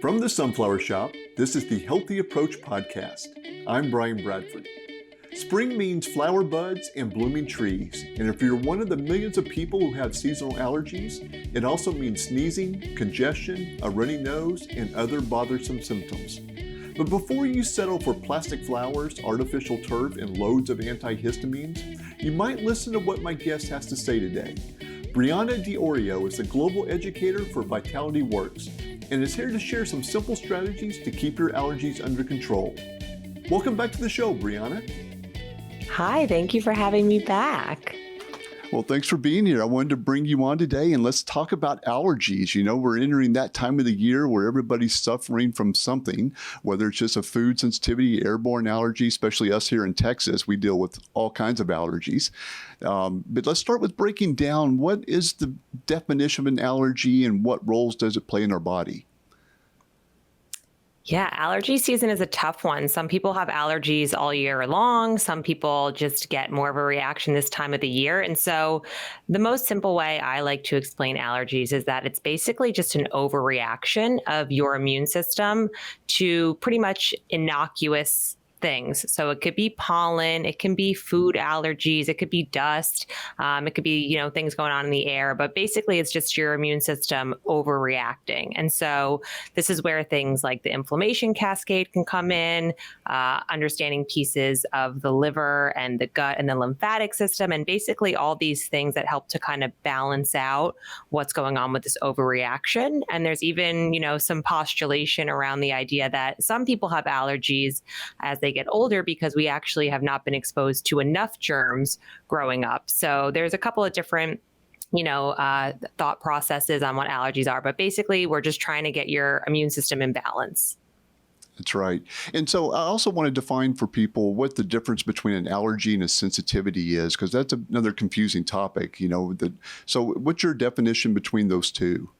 From the Sunflower Shoppe, this is the Healthy Approach Podcast. I'm Bryan Bradford. Spring means flower buds and blooming trees, and if you're one of the millions of people who have seasonal allergies, it also means sneezing, congestion, a runny nose, and other bothersome symptoms. But before you settle for plastic flowers, artificial turf, and loads of antihistamines, you might listen to what my guest has to say today. Brianna Diorio is the global educator for Vitality Works and is here to share some simple strategies to keep your allergies under control. Welcome back to the show, Brianna. Hi, thank you for having me back. Well, thanks for being here. I wanted to bring you on today and let's talk about allergies. You know, we're entering that time of the year where everybody's suffering from something, whether it's just a food sensitivity, airborne allergy, especially us here in Texas, we deal with all kinds of allergies. But let's start with breaking down what is the definition of an allergy and what roles does it play in our body? Yeah, allergy season is a tough one. Some people have allergies all year long. Some people just get more of a reaction this time of the year. And so the most simple way I like to explain allergies is that it's basically just an overreaction of your immune system to pretty much innocuous things. So it could be pollen, it can be food allergies, it could be dust, it could be, things going on in the air, but basically it's just your immune system overreacting. And so this is where things like the inflammation cascade can come in, understanding pieces of the liver and the gut and the lymphatic system, and basically all these things that help to kind of balance out what's going on with this overreaction. And there's even, some postulation around the idea that some people have allergies as they get older because we actually have not been exposed to enough germs growing up. So there's a couple of different thought processes on what allergies are, but basically we're just trying to get your immune system in balance. That's right. And so I also want to define for people what the difference between an allergy and a sensitivity is, because that's another confusing topic, So what's your definition between those two?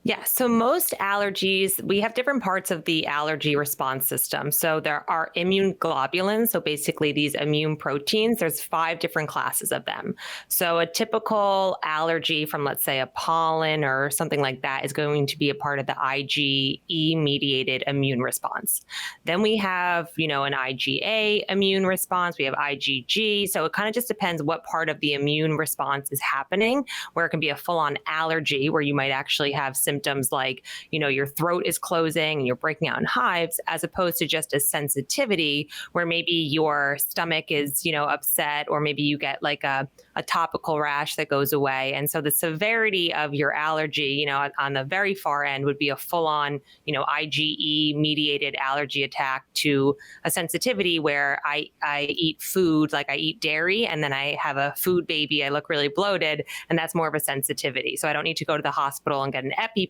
Yeah, so most allergies, we have different parts of the allergy response system. So there are immune globulins, so basically these immune proteins, there's 5 different classes of them. So a typical allergy from, let's say, a pollen or something like that is going to be a part of the IgE-mediated immune response. Then we have, an IgA immune response, we have IgG, so it kind of just depends what part of the immune response is happening, where it can be a full-on allergy, where you might actually have symptoms like, your throat is closing and you're breaking out in hives, as opposed to just a sensitivity where maybe your stomach is, upset, or maybe you get like a topical rash that goes away. And so the severity of your allergy, on the very far end would be a full-on, IgE mediated allergy attack to a sensitivity where I eat food, like I eat dairy, and then I have a food baby, I look really bloated, and that's more of a sensitivity. So I don't need to go to the hospital and get an EpiPen,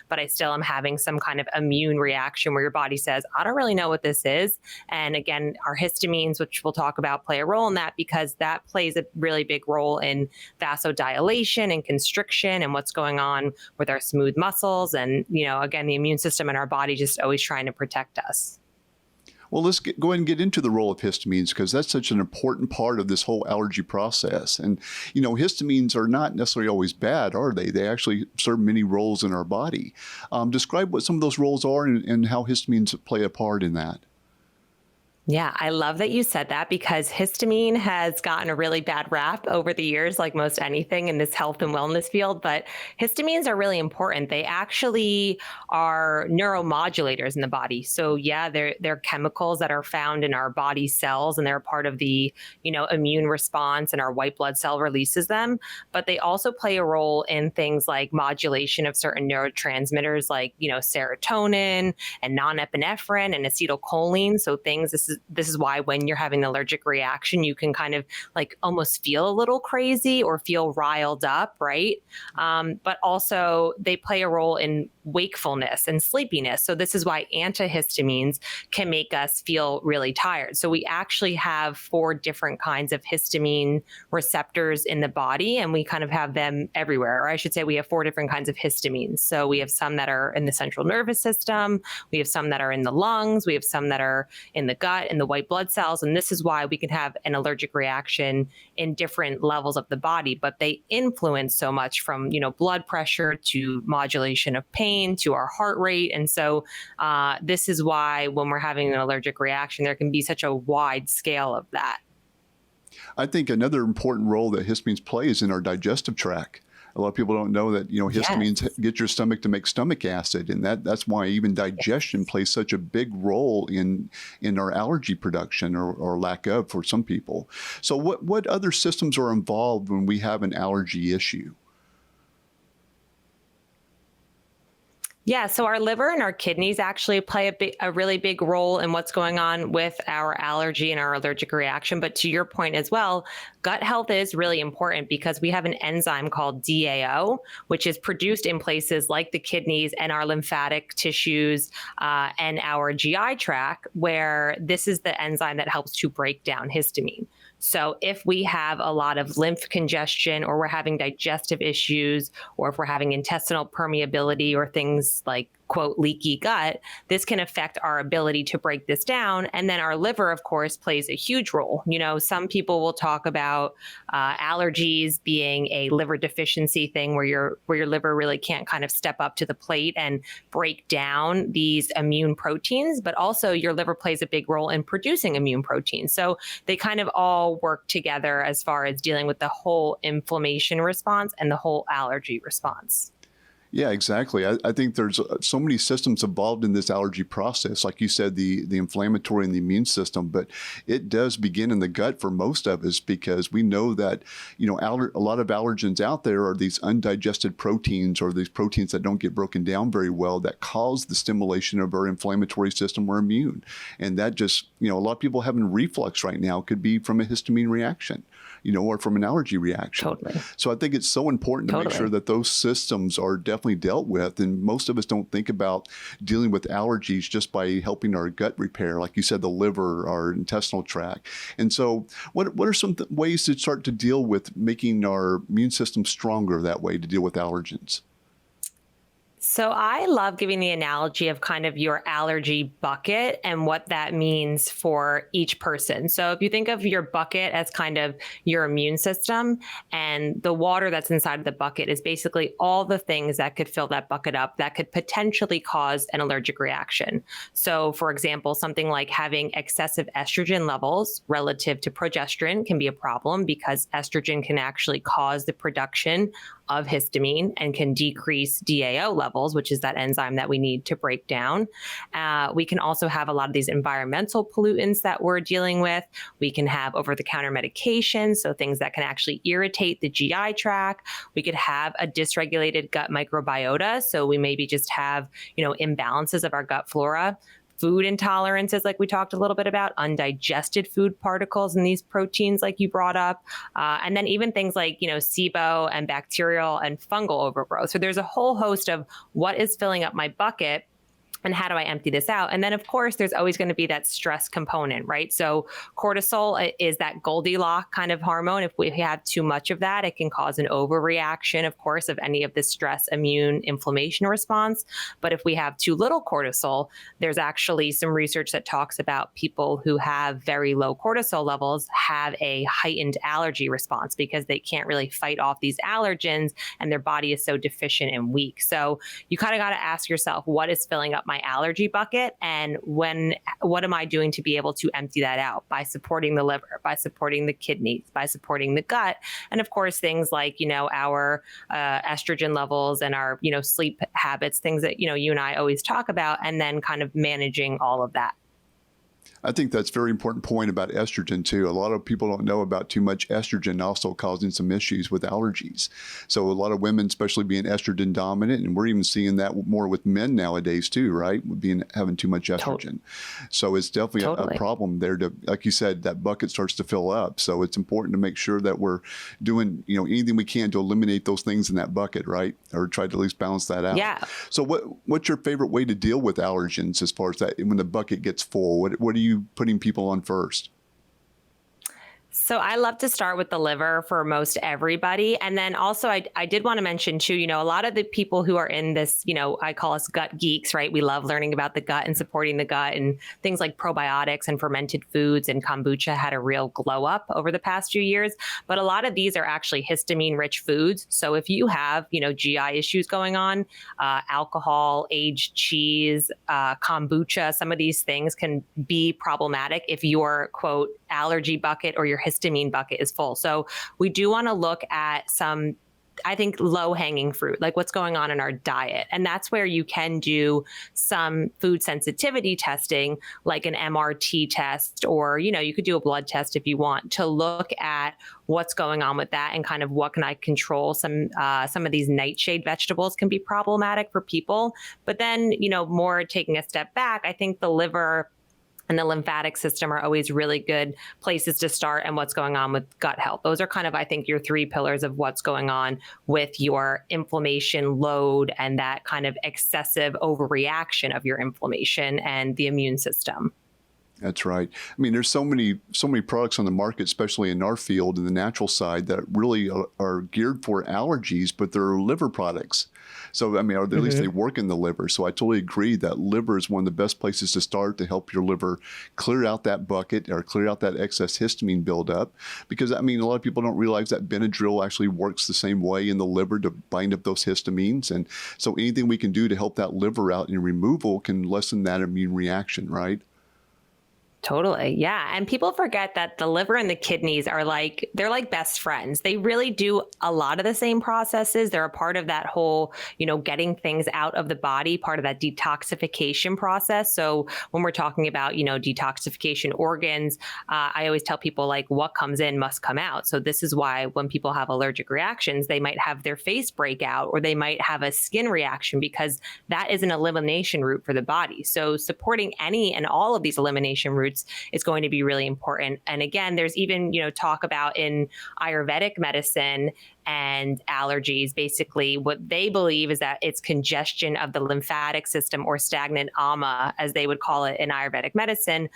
but I still am having some kind of immune reaction where your body says, I don't really know what this is. And again, our histamines, which we'll talk about, play a role in that, because that plays a really big role in vasodilation and constriction and what's going on with our smooth muscles. And, again, the immune system in our body just always trying to protect us. Well, let's go ahead and get into the role of histamines, because that's such an important part of this whole allergy process. And, histamines are not necessarily always bad, are they? They actually serve many roles in our body. Describe what some of those roles are and how histamines play a part in that. Yeah, I love that you said that, because histamine has gotten a really bad rap over the years, like most anything in this health and wellness field. But histamines are really important. They actually are neuromodulators in the body. So yeah, they're chemicals that are found in our body cells, and they're part of the, immune response, and our white blood cell releases them. But they also play a role in things like modulation of certain neurotransmitters like, serotonin and norepinephrine and acetylcholine. So this is why when you're having an allergic reaction, you can kind of like almost feel a little crazy or feel riled up, right? But also they play a role in wakefulness and sleepiness. So this is why antihistamines can make us feel really tired. So we actually have 4 different kinds of histamine receptors in the body, and we kind of have them everywhere. Or I should say we have 4 different kinds of histamines. So we have some that are in the central nervous system, we have some that are in the lungs, we have some that are in the gut gut and the white blood cells. And this is why we can have an allergic reaction in different levels of the body, but they influence so much from, blood pressure to modulation of pain to our heart rate. And so this is why when we're having an allergic reaction, there can be such a wide scale of that. I think another important role that histamines play is in our digestive tract. A lot of people don't know that, histamines get your stomach to make stomach acid, and that's why even digestion plays such a big role in our allergy production or lack of for some people. So what other systems are involved when we have an allergy issue? Yeah, so our liver and our kidneys actually play a really big role in what's going on with our allergy and our allergic reaction. But to your point as well, gut health is really important because we have an enzyme called DAO, which is produced in places like the kidneys and our lymphatic tissues and our GI tract, where this is the enzyme that helps to break down histamine. So if we have a lot of lymph congestion, or we're having digestive issues, or if we're having intestinal permeability or things like, quote, leaky gut, this can affect our ability to break this down. And then our liver, of course, plays a huge role. Some people will talk about allergies being a liver deficiency thing where your liver really can't kind of step up to the plate and break down these immune proteins, but also your liver plays a big role in producing immune proteins. So they kind of all work together as far as dealing with the whole inflammation response and the whole allergy response. Yeah, exactly. I think there's so many systems involved in this allergy process. Like you said, the inflammatory and the immune system, but it does begin in the gut for most of us because we know that, a lot of allergens out there are these undigested proteins or these proteins that don't get broken down very well that cause the stimulation of our inflammatory system or immune. And that just, a lot of people having reflux right now could be from a histamine reaction, or from an allergy reaction. Totally. So I think it's so important to make sure that those systems are definitely dealt with. And most of us don't think about dealing with allergies just by helping our gut repair, like you said, the liver, our intestinal tract. And so what are some ways to start to deal with making our immune system stronger that way to deal with allergens? So I love giving the analogy of kind of your allergy bucket and what that means for each person. So if you think of your bucket as kind of your immune system, and the water that's inside of the bucket is basically all the things that could fill that bucket up that could potentially cause an allergic reaction. So for example, something like having excessive estrogen levels relative to progesterone can be a problem because estrogen can actually cause the production of histamine and can decrease DAO levels, which is that enzyme that we need to break down. We can also have a lot of these environmental pollutants that we're dealing with. We can have over-the-counter medications, so things that can actually irritate the GI tract. We could have a dysregulated gut microbiota, so we maybe just have, imbalances of our gut flora. Food intolerances, like we talked a little bit about, undigested food particles and these proteins like you brought up, and then even things like, SIBO and bacterial and fungal overgrowth. So there's a whole host of what is filling up my bucket and how do I empty this out? And then, of course, there's always going to be that stress component, right? So cortisol is that Goldilocks kind of hormone. If we have too much of that, it can cause an overreaction, of course, of any of the stress, immune, inflammation response. But if we have too little cortisol, there's actually some research that talks about people who have very low cortisol levels have a heightened allergy response because they can't really fight off these allergens and their body is so deficient and weak. So you kind of got to ask yourself, what is filling up my allergy bucket, and what am I doing to be able to empty that out? By supporting the liver, by supporting the kidneys, by supporting the gut, and of course things like our estrogen levels and our sleep habits, things that you and I always talk about, and then kind of managing all of that. I think that's a very important point about estrogen too. A lot of people don't know about too much estrogen also causing some issues with allergies. So a lot of women, especially being estrogen dominant, and we're even seeing that more with men nowadays too, right? Having too much estrogen. So it's definitely a problem there to, like you said, that bucket starts to fill up. So it's important to make sure that we're doing, anything we can to eliminate those things in that bucket, right? Or try to at least balance that out. Yeah. So what's your favorite way to deal with allergens as far as that when the bucket gets full? What are you putting people on first? So I love to start with the liver for most everybody. And then also I did want to mention too, a lot of the people who are in this, I call us gut geeks, right? We love learning about the gut and supporting the gut, and things like probiotics and fermented foods and kombucha had a real glow up over the past few years. But a lot of these are actually histamine rich foods. So if you have, GI issues going on, alcohol, aged cheese, kombucha, some of these things can be problematic if your quote allergy bucket or your histamine bucket is full. So we do want to look at some, I think, low hanging fruit, like what's going on in our diet. And that's where you can do some food sensitivity testing, like an MRT test, or, you could do a blood test if you want to look at what's going on with that and kind of what can I control. Some of these nightshade vegetables can be problematic for people. But then, more taking a step back, I think the liver and the lymphatic system are always really good places to start, and what's going on with gut health. Those are kind of, I think, your three pillars of what's going on with your inflammation load and that kind of excessive overreaction of your inflammation and the immune system. That's right. I mean, there's so many products on the market, especially in our field, in the natural side, that really are geared for allergies, but they're liver products. So, I mean, or at least they work in the liver. So I totally agree that liver is one of the best places to start to help your liver clear out that bucket or clear out that excess histamine buildup. Because, I mean, a lot of people don't realize that Benadryl actually works the same way in the liver to bind up those histamines. And so anything we can do to help that liver out in removal can lessen that immune reaction, right? Totally. Yeah. And people forget that the liver and the kidneys are they're like best friends. They really do a lot of the same processes. They're a part of that whole, getting things out of the body, part of that detoxification process. So when we're talking about, detoxification organs, I always tell people what comes in must come out. So this is why when people have allergic reactions, they might have their face break out or they might have a skin reaction, because that is an elimination route for the body. So supporting any and all of these elimination routes is going to be really important. And again, there's even, talk about in Ayurvedic medicine and allergies, basically what they believe is that it's congestion of the lymphatic system, or stagnant ama, as they would call it in Ayurvedic medicine.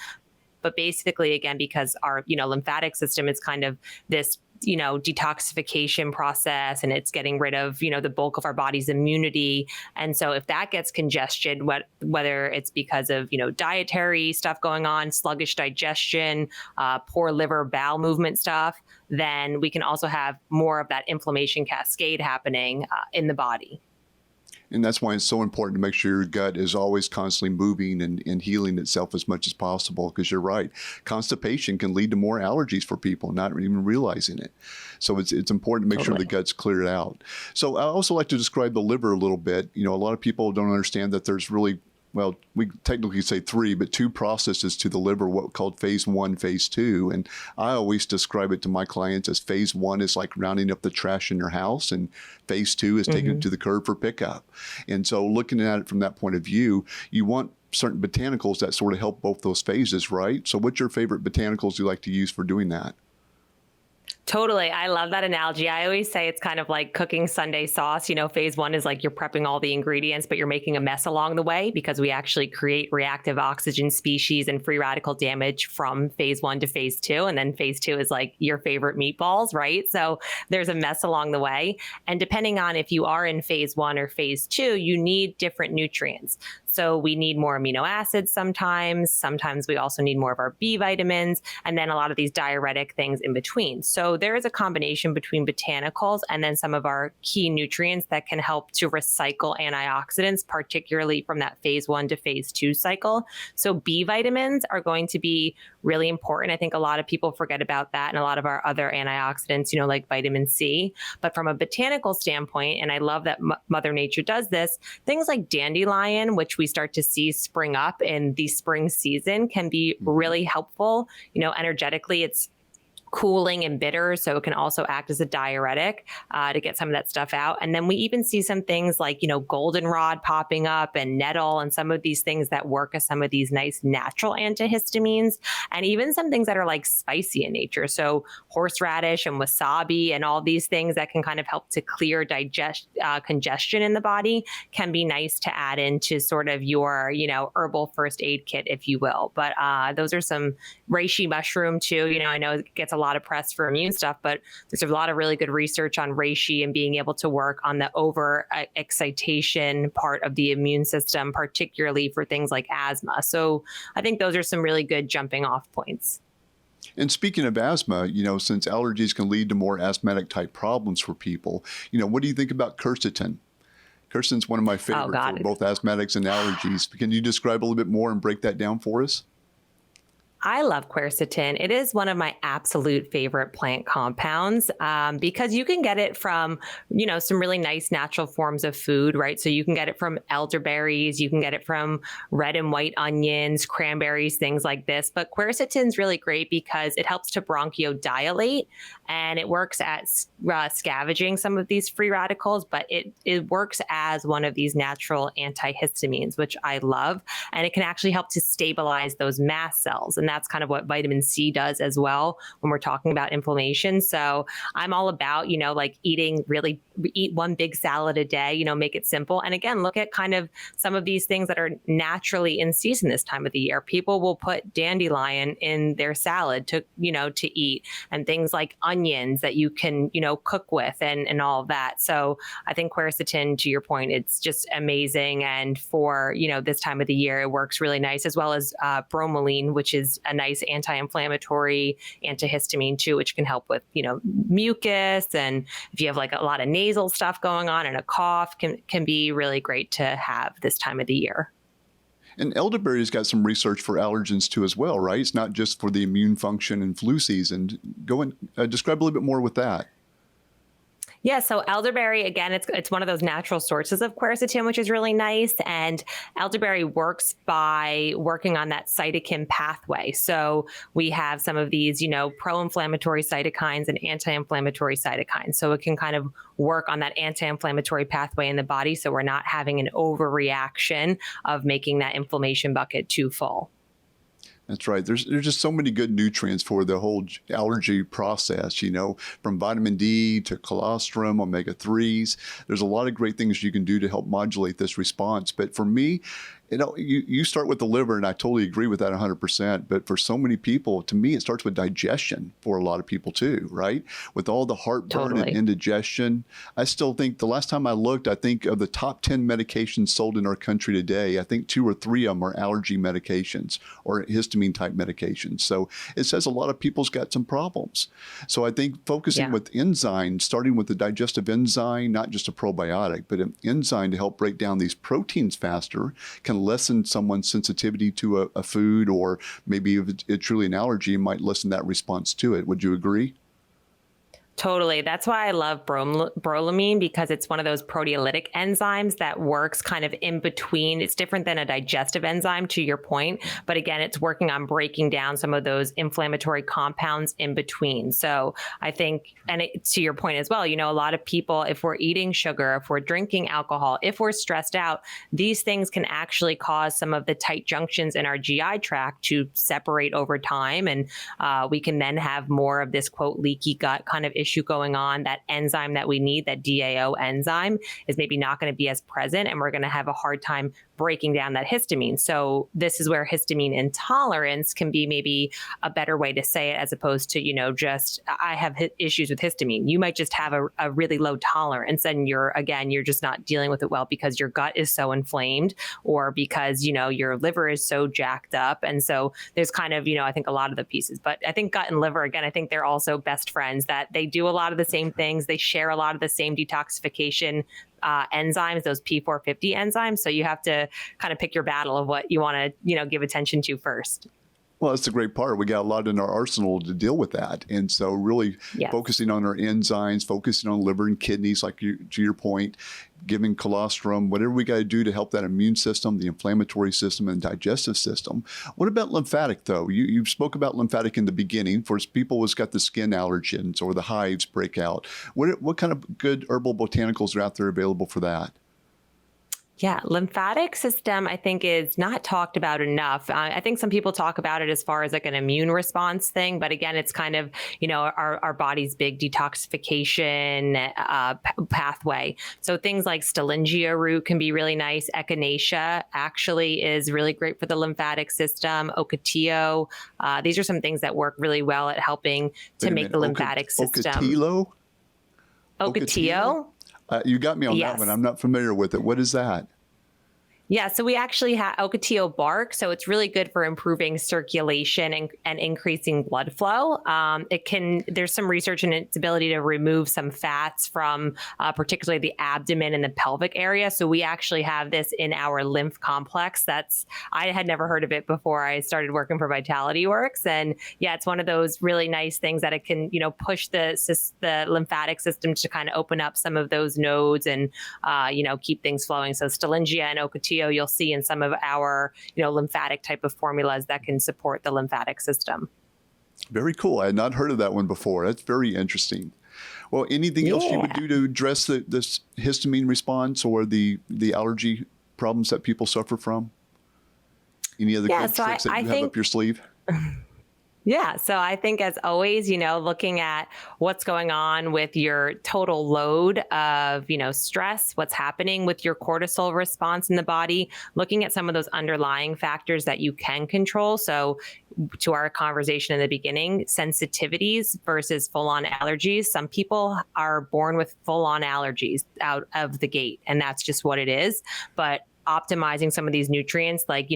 But basically, again, because our, lymphatic system is kind of this, detoxification process, and it's getting rid of, the bulk of our body's immunity. And so if that gets congested, whether it's because of, dietary stuff going on, sluggish digestion, poor liver bowel movement stuff, then we can also have more of that inflammation cascade happening in the body. And that's why it's so important to make sure your gut is always constantly moving and healing itself as much as possible, because you're right. Constipation can lead to more allergies for people, not even realizing it. So it's important to make sure the gut's cleared out. So I also like to describe the liver a little bit. A lot of people don't understand that there's really, well, we technically say three, but two processes to the liver, what called phase 1, phase 2. And I always describe it to my clients as phase 1 is like rounding up the trash in your house, and phase 2 is taking it to the curb for pickup. And so looking at it from that point of view, you want certain botanicals that sort of help both those phases, right? So what's your favorite botanicals you like to use for doing that? Totally. I love that analogy. I always say it's kind of like cooking Sunday sauce. Phase 1 is like you're prepping all the ingredients, but you're making a mess along the way, because we actually create reactive oxygen species and free radical damage from phase 1 to phase 2. And then phase 2 is like your favorite meatballs, right? So there's a mess along the way. And depending on if you are in phase 1 or phase 2, you need different nutrients. So we need more amino acids sometimes. Sometimes we also need more of our B vitamins, and then a lot of these diuretic things in between. So there is a combination between botanicals and then some of our key nutrients that can help to recycle antioxidants, particularly from that phase 1 to phase 2 cycle. So B vitamins are going to be really important. I think a lot of people forget about that, and a lot of our other antioxidants, like vitamin C. But from a botanical standpoint, and I love that Mother Nature does this, things like dandelion, which we start to see spring up in the spring season, can be really helpful. Energetically, it's cooling and bitter, so it can also act as a diuretic to get some of that stuff out. And then we even see some things like, goldenrod popping up and nettle and some of these things that work as some of these nice natural antihistamines, and even some things that are like spicy in nature. So horseradish and wasabi and all these things that can kind of help to clear congestion in the body can be nice to add into sort of your, herbal first aid kit, if you will. But those are some reishi mushroom too. I know it gets a lot of press for immune stuff, but there's a lot of really good research on reishi and being able to work on the over excitation part of the immune system, particularly for things like asthma. So I think those are some really good jumping off points. And speaking of asthma, since allergies can lead to more asthmatic type problems for people, what do you think about quercetin? Quercetin's one of my favorites for both asthmatics and allergies. Can you describe a little bit more and break that down for us? I love quercetin. It is one of my absolute favorite plant compounds because you can get it from, some really nice natural forms of food, right? So you can get it from elderberries, you can get it from red and white onions, cranberries, things like this. But quercetin is really great because it helps to bronchodilate and it works at scavenging some of these free radicals, but it works as one of these natural antihistamines, which I love. And it can actually help to stabilize those mast cells. And that's kind of what vitamin C does as well when we're talking about inflammation. So I'm all about, eat one big salad a day, make it simple. And again, look at kind of some of these things that are naturally in season this time of the year. People will put dandelion in their salad to eat, and things like onions that you can, cook with and all of that. So I think quercetin, to your point, it's just amazing. And for, this time of the year, it works really nice, as well as bromelain, which is a nice anti-inflammatory antihistamine too, which can help with, mucus. And if you have like a lot of nasal stuff going on and a cough, can be really great to have this time of the year. And elderberry's got some research for allergens too as well, right? It's not just for the immune function and flu season. Go and describe a little bit more with that. Yeah, so elderberry, again, it's one of those natural sources of quercetin, which is really nice. And elderberry works by working on that cytokine pathway. So we have some of these, pro-inflammatory cytokines and anti-inflammatory cytokines. So it can kind of work on that anti-inflammatory pathway in the body, so we're not having an overreaction of making that inflammation bucket too full. That's right. There's just so many good nutrients for the whole allergy process, from vitamin D to colostrum, omega-3s. There's a lot of great things you can do to help modulate this response. But for me, you start with the liver, and I totally agree with that 100%. But for so many people, to me, it starts with digestion for a lot of people too, right? With all the heartburn and indigestion. I still think the last time I looked, I think of the top 10 medications sold in our country today, I think 2 or 3 of them are allergy medications or histamine type medications. So it says a lot of people's got some problems. So I think focusing with enzymes, starting with the digestive enzyme, not just a probiotic, but an enzyme to help break down these proteins faster, can lessen someone's sensitivity to a food, or maybe if it's truly an allergy, it might lessen that response to it. Would you agree? Totally. That's why I love bromolamine, because it's one of those proteolytic enzymes that works kind of in between. It's different than a digestive enzyme, to your point. But again, it's working on breaking down some of those inflammatory compounds in between. So I think, and to your point as well, a lot of people, if we're eating sugar, if we're drinking alcohol, if we're stressed out, these things can actually cause some of the tight junctions in our GI tract to separate over time. And we can then have more of this, quote, leaky gut kind of issue going on. That enzyme that we need, that DAO enzyme, is maybe not going to be as present, and we're going to have a hard time breaking down that histamine. So this is where histamine intolerance can be maybe a better way to say it, as opposed to, just I have issues with histamine. You might just have a really low tolerance, and you're just not dealing with it well because your gut is so inflamed, or because, your liver is so jacked up. And so there's kind of, I think a lot of the pieces, but I think gut and liver, again, I think they're also best friends, that they do a lot of the same things. They share a lot of the same detoxification enzymes, those P450 enzymes. So you have to kind of pick your battle of what you want to, give attention to first. Well, that's the great part. We got a lot in our arsenal to deal with that. And so really focusing on our enzymes, focusing on liver and kidneys, to your point, giving colostrum, whatever we got to do to help that immune system, the inflammatory system, and digestive system. What about lymphatic, though? You spoke about lymphatic in the beginning. For people who's got the skin allergens or the hives break out, what kind of good herbal botanicals are out there available for that? Yeah, lymphatic system, I think, is not talked about enough. I think some people talk about it as far as like an immune response thing, but again, it's kind of, our body's big detoxification pathway. So things like Stillingia root can be really nice. Echinacea actually is really great for the lymphatic system. Ocotillo, these are some things that work really well at helping to make the lymphatic system. Ocotillo? Ocotillo? You got me on Yes. that one. I'm not familiar with it. What is that? Yeah, so we actually have Ocotillo bark. So it's really good for improving circulation and increasing blood flow. There's some research in its ability to remove some fats from particularly the abdomen and the pelvic area. So we actually have this in our lymph complex. I had never heard of it before I started working for Vitality Works. And yeah, it's one of those really nice things that it can, push the lymphatic system to kind of open up some of those nodes and, keep things flowing. So Stillingia and Ocotillo you'll see in some of our, lymphatic type of formulas that can support the lymphatic system. Very cool. I had not heard of that one before. That's very interesting. Well, anything else you would do to address this histamine response or the allergy problems that people suffer from? Any other tricks that you have up your sleeve? Yeah. So I think as always, looking at what's going on with your total load of, stress, what's happening with your cortisol response in the body, looking at some of those underlying factors that you can control. So to our conversation in the beginning, sensitivities versus full-on allergies. Some people are born with full-on allergies out of the gate, and that's just what it is. But optimizing some of these nutrients like,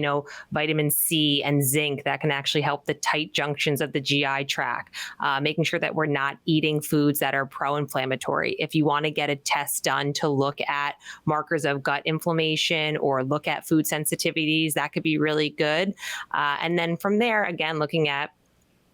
vitamin C and zinc that can actually help the tight junctions of the GI tract, making sure that we're not eating foods that are pro-inflammatory. If you want to get a test done to look at markers of gut inflammation or look at food sensitivities, that could be really good. And then from there, again, looking at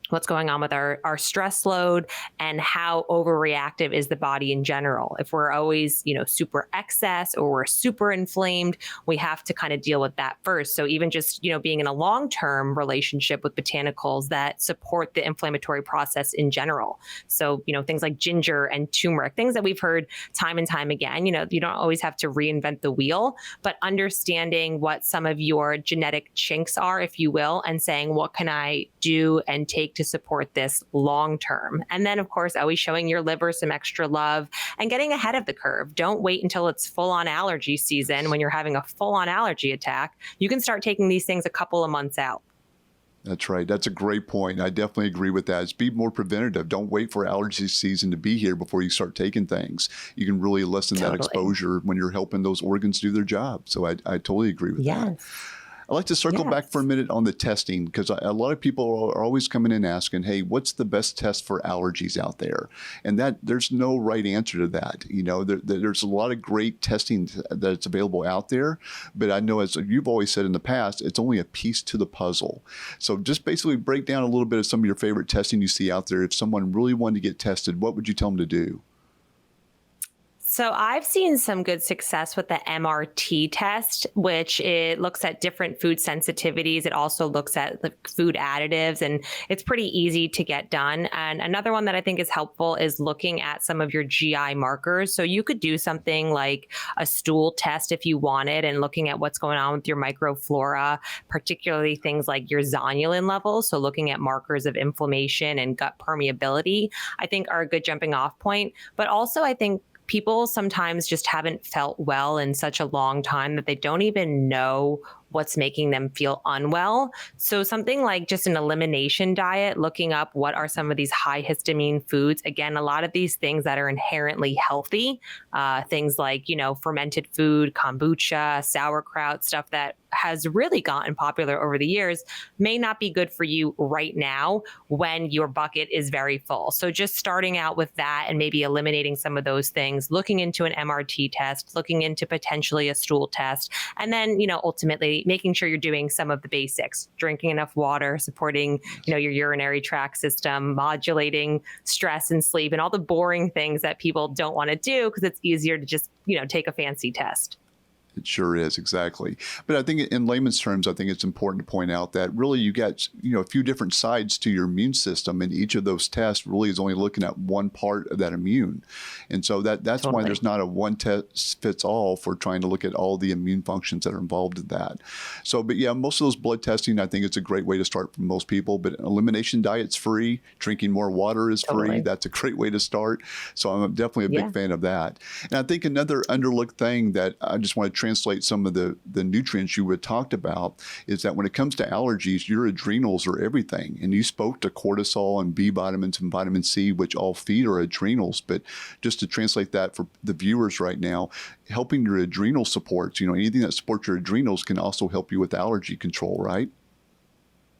what's going on with our stress load and how overreactive is the body in general. If we're always, super excess or we're super inflamed, we have to kind of deal with that first. So even just, being in a long-term relationship with botanicals that support the inflammatory process in general. So, things like ginger and turmeric, things that we've heard time and time again, you don't always have to reinvent the wheel, but understanding what some of your genetic chinks are, if you will, and saying, what can I do and take to support this long term? And then, of course, always showing your liver some extra love and getting ahead of the curve. Don't wait until it's full on allergy season when you're having a full on allergy attack. You can start taking these things a couple of months out. That's right. That's a great point. I definitely agree with that. It's be more preventative. Don't wait for allergy season to be here before you start taking things. You can really lessen that exposure when you're helping those organs do their job. So I totally agree with that. I'd like to circle back for a minute on the testing, because a lot of people are always coming in asking, hey, what's the best test for allergies out there? And that there's no right answer to that. There's a lot of great testing that's available out there. But I know, as you've always said in the past, it's only a piece to the puzzle. So just basically break down a little bit of some of your favorite testing you see out there. If someone really wanted to get tested, what would you tell them to do? So I've seen some good success with the MRT test, which it looks at different food sensitivities. It also looks at the food additives, and it's pretty easy to get done. And another one that I think is helpful is looking at some of your GI markers. So you could do something like a stool test if you wanted, and looking at what's going on with your microflora, particularly things like your zonulin levels. So looking at markers of inflammation and gut permeability, I think are a good jumping off point. But also, I think people sometimes just haven't felt well in such a long time that they don't even know what's making them feel unwell. So something like just an elimination diet, looking up what are some of these high histamine foods. Again, a lot of these things that are inherently healthy, things like, fermented food, kombucha, sauerkraut, stuff that has really gotten popular over the years, may not be good for you right now when your bucket is very full. So just starting out with that and maybe eliminating some of those things, looking into an MRT test, looking into potentially a stool test, and then, ultimately making sure you're doing some of the basics, drinking enough water, supporting, your urinary tract system, modulating stress and sleep, and all the boring things that people don't want to do because it's easier to just, take a fancy test. It sure is, exactly. But I think in layman's terms, I think it's important to point out that really you got, a few different sides to your immune system, and each of those tests really is only looking at one part of that immune. And so that's why there's not a one test fits all for trying to look at all the immune functions that are involved in that. So, but yeah, most of those blood testing, I think it's a great way to start for most people, but elimination diet's free, drinking more water is free. That's a great way to start. So I'm definitely a big fan of that. And I think another underlooked thing that I just want to translate some of the nutrients you had talked about is that when it comes to allergies, your adrenals are everything. And you spoke to cortisol and B vitamins and vitamin C, which all feed our adrenals. But just to translate that for the viewers right now, helping your adrenal supports, anything that supports your adrenals can also help you with allergy control, right?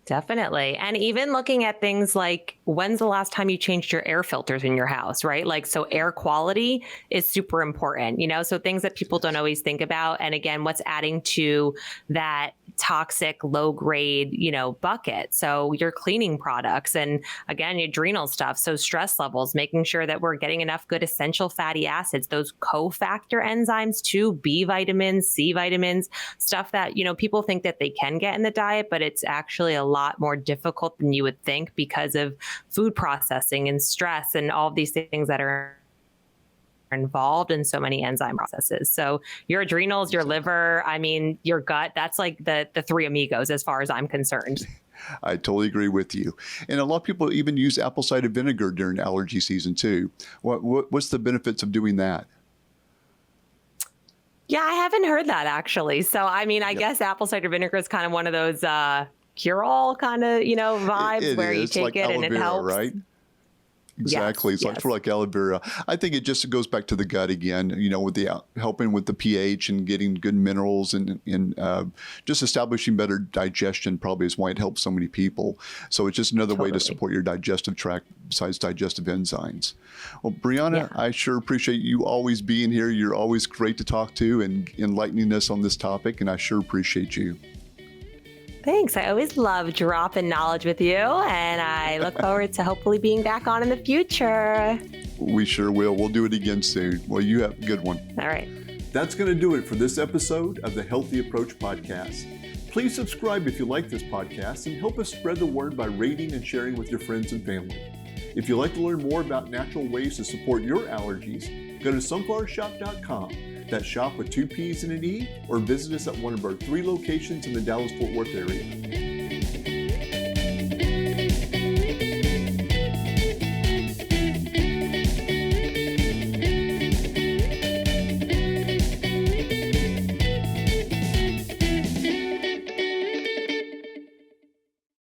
Definitely. And even looking at things like when's the last time you changed your air filters in your house, right? Like, so air quality is super important, so things that people don't always think about. And again, what's adding to that toxic low grade, bucket. So your cleaning products and again, your adrenal stuff. So stress levels, making sure that we're getting enough good essential fatty acids, those cofactor enzymes too, B vitamins, C vitamins, stuff that, people think that they can get in the diet, but it's actually a lot more difficult than you would think because of food processing and stress and all of these things that are involved in so many enzyme processes. So your adrenals, your liver, your gut, that's like the three amigos as far as I'm concerned. I totally agree with you. And a lot of people even use apple cider vinegar during allergy season too. What's the benefits of doing that? Yeah, I haven't heard that actually. So, I guess apple cider vinegar is kind of one of those cure-all kind of, vibes where you take like it and it helps. Right? Exactly. It's sort of like aloe vera. I think it just goes back to the gut again, with the helping with the pH and getting good minerals and just establishing better digestion probably is why it helps so many people. So it's just another way to support your digestive tract besides digestive enzymes. Well, Brianna, I sure appreciate you always being here. You're always great to talk to and enlightening us on this topic, and I sure appreciate you. Thanks. I always love dropping knowledge with you, and I look forward to hopefully being back on in the future. We sure will. We'll do it again soon. Well, you have a good one. All right. That's going to do it for this episode of the Healthy Approach Podcast. Please subscribe if you like this podcast and help us spread the word by rating and sharing with your friends and family. If you'd like to learn more about natural ways to support your allergies, go to sunflowershoppe.com. That's shop with 2 P's and an E, or visit us at one of our 3 locations in the Dallas-Fort Worth area.